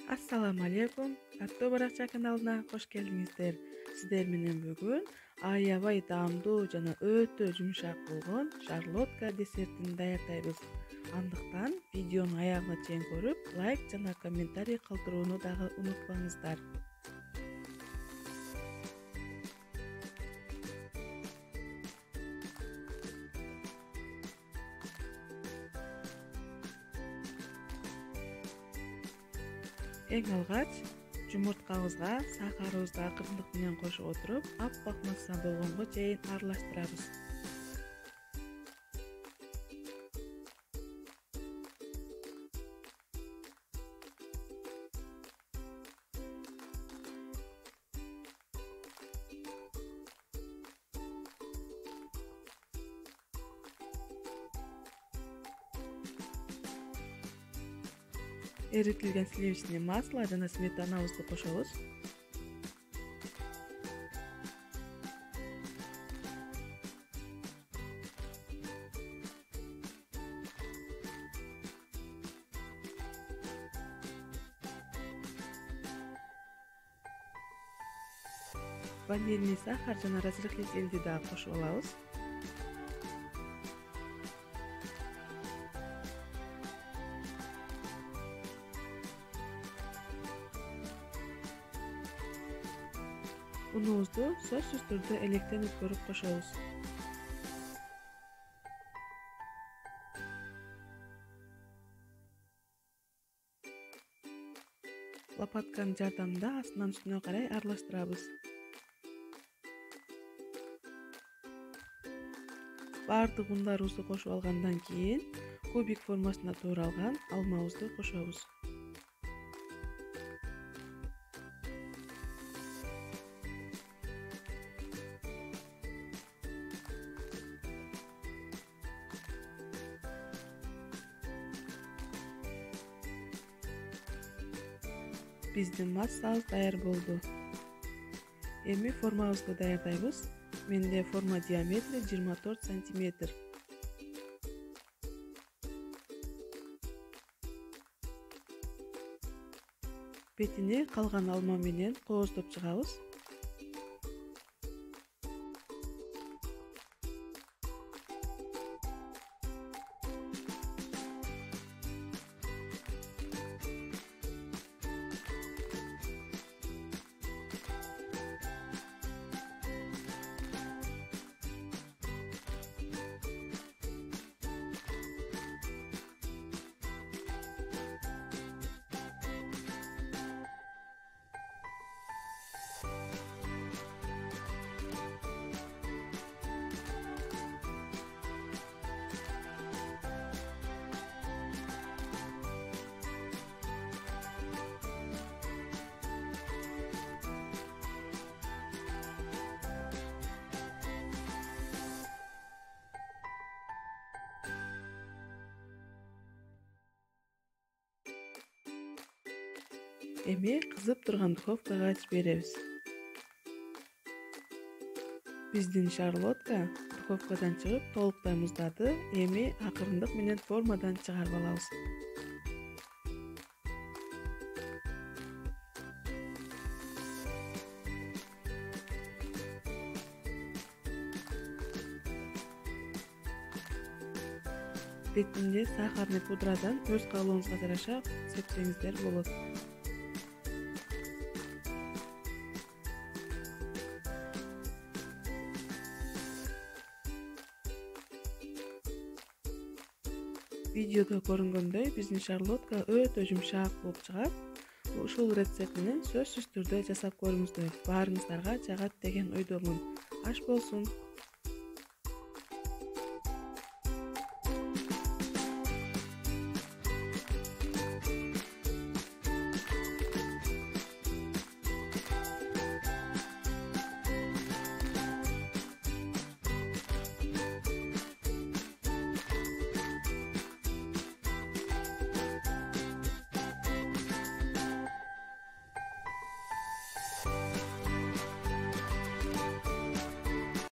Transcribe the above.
Assalamu alaikum. Atto Баракча каналына кош келдиңиздер. Сиздер менен бүгүн аябай даамдуу жана өтө жумшак болгон шарлотка десертин даярдайбыз. Андыктан видеону аягына чейин көрүп, лайк жана комментарий калтырууну дагы унутпаңыздар. Эң алгач жумурткабызга сахарыбызды акырындык менен кошуп отуруп, аппак масса болгонго чейин аралаштырабыз. Эритилген сливочный масло жана сметанабызды кошобуз. Ванильный сахар жана разрыхлительди дагы кошуп алабыз. Унубузду сөзсүз түрдө электен өткөрүп кошобуз. Лопатканын жардамында астынан үстүнө карай аралаштырабыз. Баардык ундарыбызды кошуп алгандан кийин кубик формасына тууралган алмабызды кошобуз. Биздин массабыз даяр болду. Эми формабызды даярдайбыз. Менде форма диаметри 24 сантиметр. Бетине калган алма менен кооздоп чыгабыз. Эми кызып турган духовкага жиберебиз. Биздин шарлотка духовкадан чыгып толуктай муздады. Эми акырындык менен формадан чыгарып алабыз. Бетинде сахарный пудрадан өз каалооңузга жараша сепсеңиздер болот. Видеодо көрүнгөндөй биздин шарлотка өтө жумшак болуп чыгат. Ушул рецепт менен сөзсүз түрдө жасап көрүңүздөр. Баарыңыздарга жагат деген ойдомун. Аш болсун.